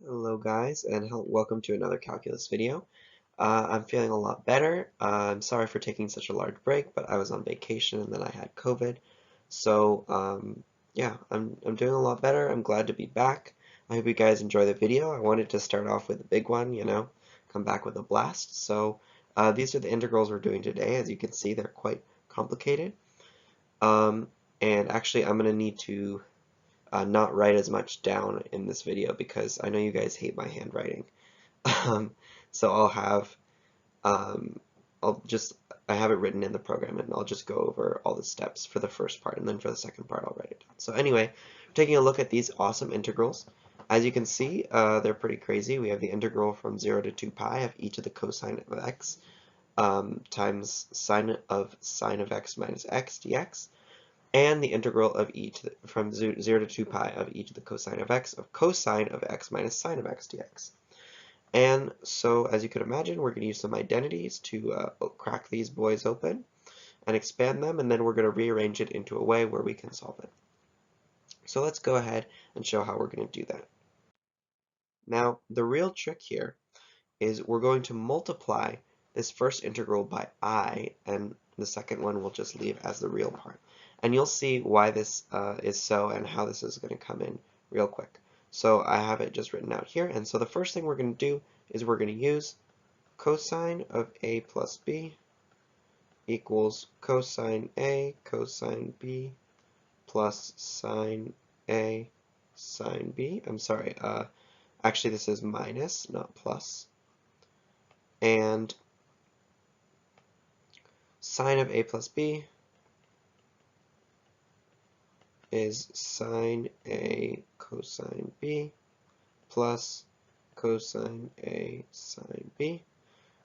Hello guys, and welcome to another calculus video. I'm feeling a lot better. I'm sorry for taking such a large break, but I was on vacation and then I had COVID. So yeah, I'm doing a lot better. I'm glad to be back. I hope you guys enjoy the video. I wanted to start off with a big one, come back with a blast. So these are the integrals we're doing today. As you can see, they're quite complicated. Um, and actually, I'm going to need to not write as much down in this video because I know you guys hate my handwriting. Um, so um, I have it written in the program and I'll just go over all the steps for the first part and then for the second part I'll write it down. So anyway, taking a look at these awesome integrals. As you can see, they're pretty crazy. We have the integral from 0 to 2 pi of e to the cosine of x times sine of x minus x dx, and the integral of from 0 to 2 pi of e to the cosine of x minus sine of x dx. And so, as you can imagine, we're going to use some identities to crack these boys open and expand them, and then we're going to rearrange it into a way where we can solve it. So let's go ahead and show how we're going to do that. Now, the real trick here is we're going to multiply this first integral by I, and the second one we'll just leave as the real part. And you'll see why this is so and how this is going to come in real quick. So I have it just written out here, and so the first thing we're going to do is we're going to use cosine of a plus b equals cosine a cosine b plus sine a sine b. I'm sorry, actually this is minus, not plus. And sine of a plus b is sine a cosine b plus cosine a sine b.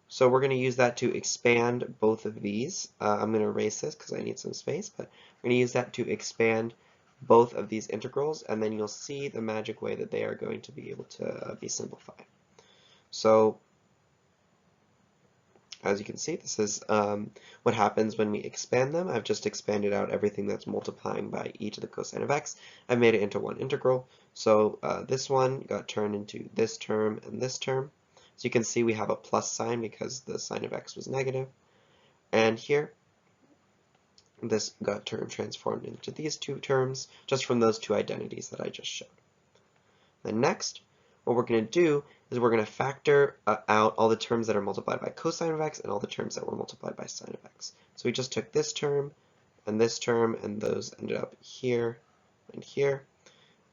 So we're going to use that to expand both of these. I'm going to erase this because I need some space, but we're going to use that to expand both of these integrals, and then you'll see the magic way that they are going to be able to be simplified. So as you can see, this is what happens when we expand them. I've just expanded out everything that's multiplying by e to the cosine of x. I've made it into one integral. So this one got turned into this term and this term. So you can see we have a plus sign because the sine of x was negative. And here, this got transformed into these two terms just from those two identities that I just showed. Then next, what we're going to do is we're going to factor out all the terms that are multiplied by cosine of x and all the terms that were multiplied by sine of x. So we just took this term, and those ended up here and here,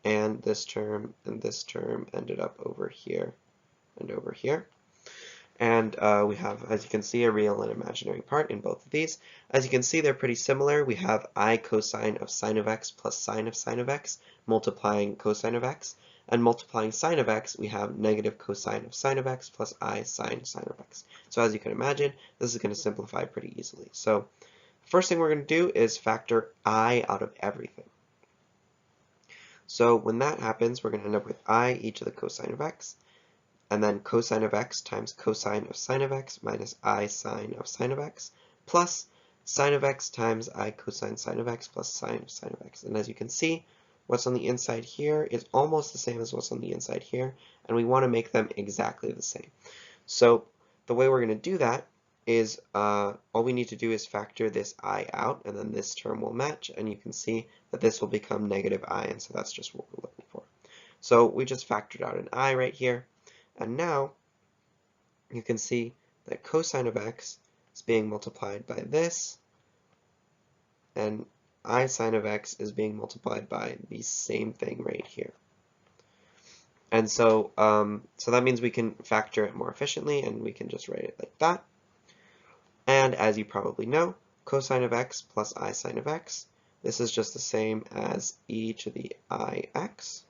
and this term and this term ended up over here and over here. And we have, as you can see, a real and imaginary part in both of these. As you can see, they're pretty similar. We have I cosine of sine of x plus sine of x multiplying cosine of x. And multiplying sine of x, we have negative cosine of sine of x plus I sine of x. So as you can imagine, this is going to simplify pretty easily. So first thing we're going to do is factor I out of everything. So when that happens, we're going to end up with I e to the cosine of x, and then cosine of x times cosine of sine of x minus I sine of sine of x plus sine of x times I cosine sine of x plus sine of x. And as you can see, what's on the inside here is almost the same as what's on the inside here, and we want to make them exactly the same. So the way we're going to do that is all we need to do is factor this I out, and then this term will match, and you can see that this will become negative I, and so that's just what we're looking for. So we just factored out an I right here, and now you can see that cosine of x is being multiplied by this, and I sine of x is being multiplied by the same thing right here. And so, so that means we can factor it more efficiently, and we can just write it like that. And as you probably know, cosine of x plus I sine of x, this is just the same as e to the ix.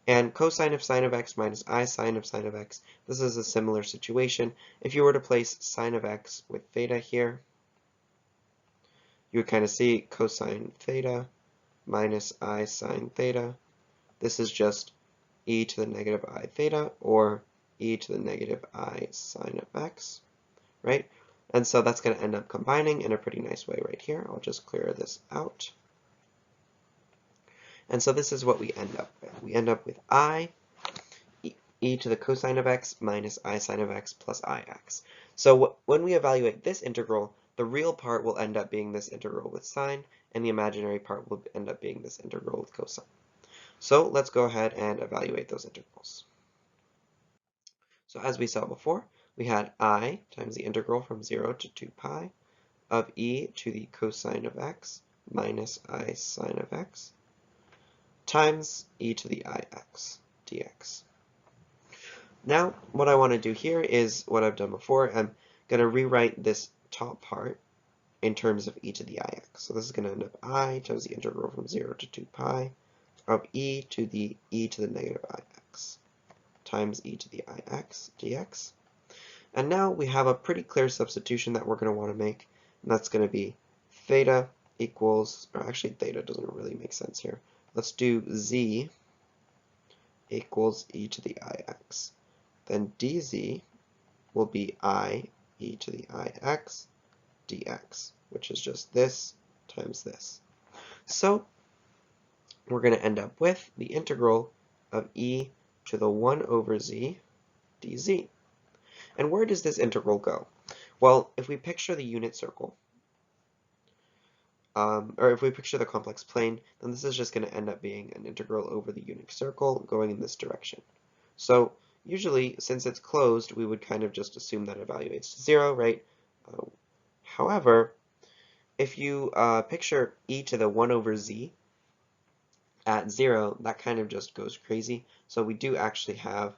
And cosine of sine of x minus I sine of x, this is a similar situation. If you were to place sine of x with theta here, you would kind of see cosine theta minus I sine theta. This is just e to the negative I theta, or e to the negative I sine of x, right? And so that's going to end up combining in a pretty nice way right here. I'll just clear this out. And so this is what we end up with. We end up with I e to the cosine of x minus I sine of x plus ix. So when we evaluate this integral, the real part will end up being this integral with sine, and the imaginary part will end up being this integral with cosine. So let's go ahead and evaluate those integrals. So as we saw before, we had I times the integral from 0 to 2 pi of e to the cosine of x minus I sine of x times e to the ix dx. Now, what I want to do here is what I've done before. I'm going to rewrite this top part in terms of e to the ix. So this is going to end up I times the integral from 0 to 2 pi of e to the negative ix times e to the ix dx. And now we have a pretty clear substitution that we're going to want to make, and that's going to be theta equals, or actually theta doesn't really make sense here. Let's do z equals e to the ix. Then dz will be I e to the ix dx, which is just this times this. So we're going to end up with the integral of e to the 1 over z dz. And where does this integral go? Well, if we picture the unit circle, or if we picture the complex plane, then this is just going to end up being an integral over the unit circle going in this direction. So usually, since it's closed, we would kind of just assume that it evaluates to 0, right? However, if you picture e to the 1 over z at 0, that kind of just goes crazy. So we do actually have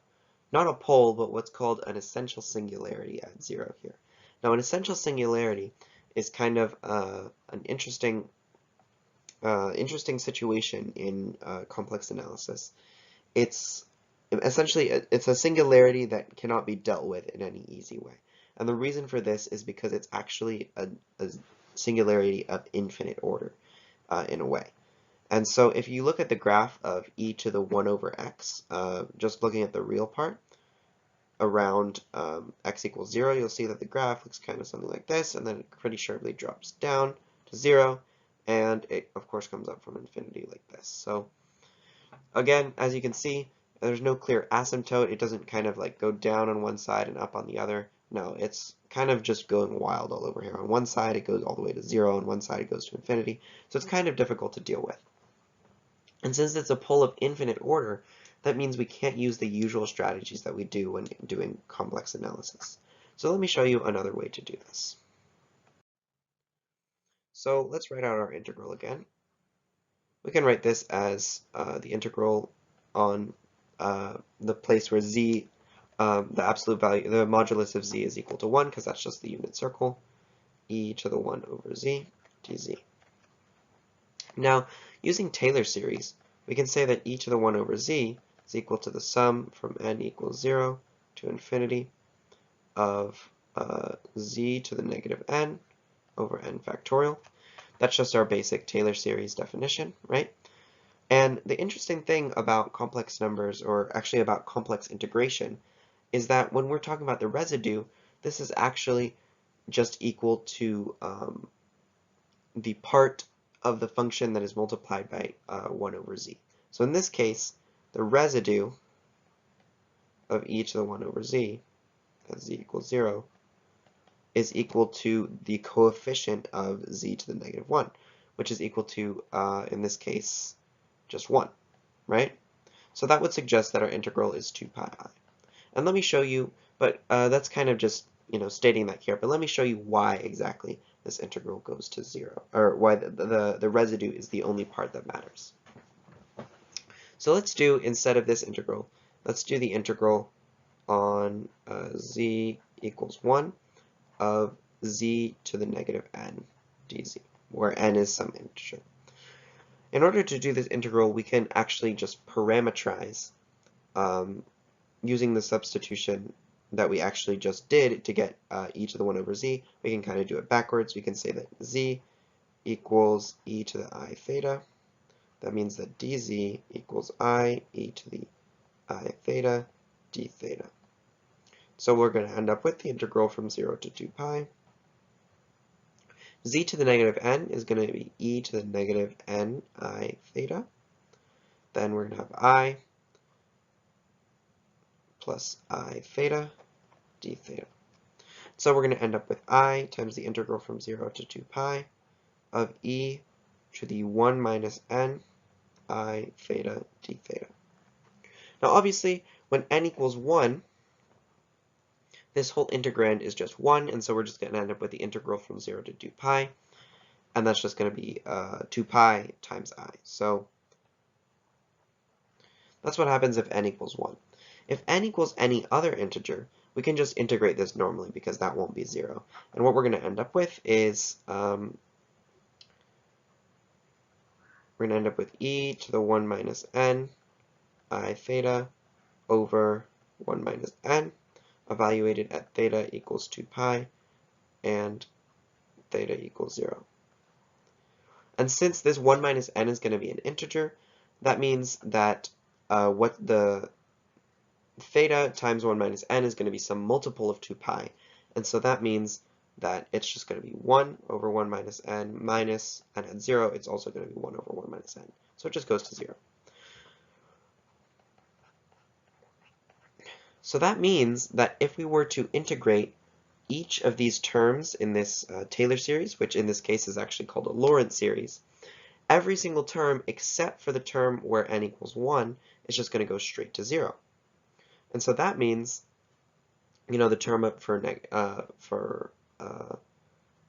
not a pole, but what's called an essential singularity at 0 here. Now, an essential singularity is kind of an interesting situation in complex analysis. It's essentially it's a singularity that cannot be dealt with in any easy way. And the reason for this is because it's actually a singularity of infinite order in a way. And so if you look at the graph of e to the 1 over x, just looking at the real part, around x equals 0, you'll see that the graph looks kind of something like this, and then it pretty sharply drops down to 0, and it, of course, comes up from infinity like this. So again, as you can see, there's no clear asymptote. It doesn't kind of like go down on one side and up on the other. No, it's kind of just going wild all over here. On one side, it goes all the way to 0, on one side, it goes to infinity. So it's kind of difficult to deal with. And since it's a pole of infinite order, that means we can't use the usual strategies that we do when doing complex analysis. So let me show you another way to do this. So let's write out our integral again. We can write this as the integral on the place where z, the absolute value, the modulus of z is equal to 1, because that's just the unit circle, e to the 1 over z dz. Now, using Taylor series, we can say that e to the 1 over z is equal to the sum from n equals 0 to infinity of z to the negative n over n factorial. That's just our basic Taylor series definition, right? And the interesting thing about complex numbers, or actually about complex integration, is that when we're talking about the residue, this is actually just equal to the part of the function that is multiplied by 1 over z. So in this case, the residue of e to the 1 over z, as z equals 0, is equal to the coefficient of z to the negative 1, which is equal to, in this case, just 1, right? So that would suggest that our integral is 2 pi I. And let me show you, but that's kind of just, stating that here, but let me show you why exactly this integral goes to 0, or why the residue is the only part that matters. So let's do, instead of this integral, let's do the integral on z equals 1 of z to the negative n dz, where n is some integer. In order to do this integral, we can actually just parameterize using the substitution that we actually just did to get e to the 1 over z. We can kind of do it backwards. We can say that z equals e to the I theta. That means that dz equals I e to the I theta d theta. So we're going to end up with the integral from 0 to 2 pi. Z to the negative n is going to be e to the negative n I theta. Then we're going to have I plus I theta d theta. So we're going to end up with I times the integral from 0 to 2 pi of e to the 1 minus n I theta d theta. Now obviously, when n equals 1, this whole integrand is just 1, and so we're just going to end up with the integral from 0 to 2 pi, and that's just going to be 2 pi times I. So that's what happens if n equals 1. If n equals any other integer, we can just integrate this normally because that won't be 0. And what we're going to end up with is we're going to end up with e to the 1 minus n I theta over 1 minus n, evaluated at theta equals 2 pi and theta equals 0. And since this 1 minus n is going to be an integer, that means that what the theta times 1 minus n is going to be some multiple of 2 pi. And so that means that it's just going to be 1 over 1 minus n minus, and at 0, it's also going to be 1 over 1 minus n. So it just goes to 0. So that means that if we were to integrate each of these terms in this Taylor series, which in this case is actually called a Lorentz series, every single term except for the term where n equals 1 is just going to go straight to 0. And so that means, the term up for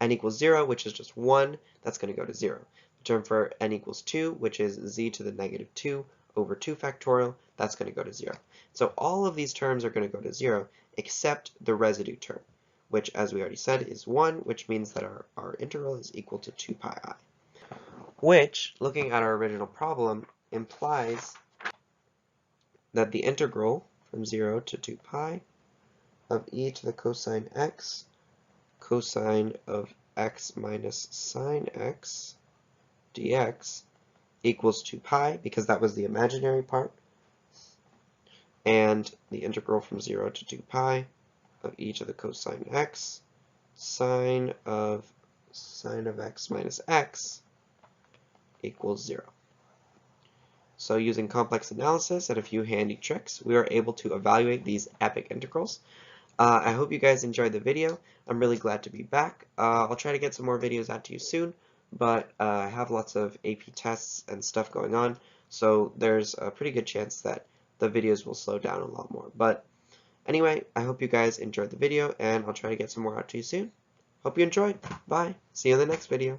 n equals 0, which is just 1, that's going to go to 0. The term for n equals 2, which is z to the negative 2 over 2 factorial, that's going to go to 0. So all of these terms are going to go to 0 except the residue term, which, as we already said, is 1, which means that our integral is equal to 2 pi I. Which, looking at our original problem, implies that the integral from 0 to 2 pi of e to the cosine x, cosine of x minus sine x dx equals 2 pi, because that was the imaginary part, and the integral from 0 to 2 pi of e to the cosine x, sine of x minus x equals 0. So using complex analysis and a few handy tricks, we are able to evaluate these epic integrals. I hope you guys enjoyed the video. I'm really glad to be back. I'll try to get some more videos out to you soon, but I have lots of AP tests and stuff going on, so there's a pretty good chance that the videos will slow down a lot more. But anyway, I hope you guys enjoyed the video, and I'll try to get some more out to you soon. Hope you enjoyed. Bye. See you in the next video.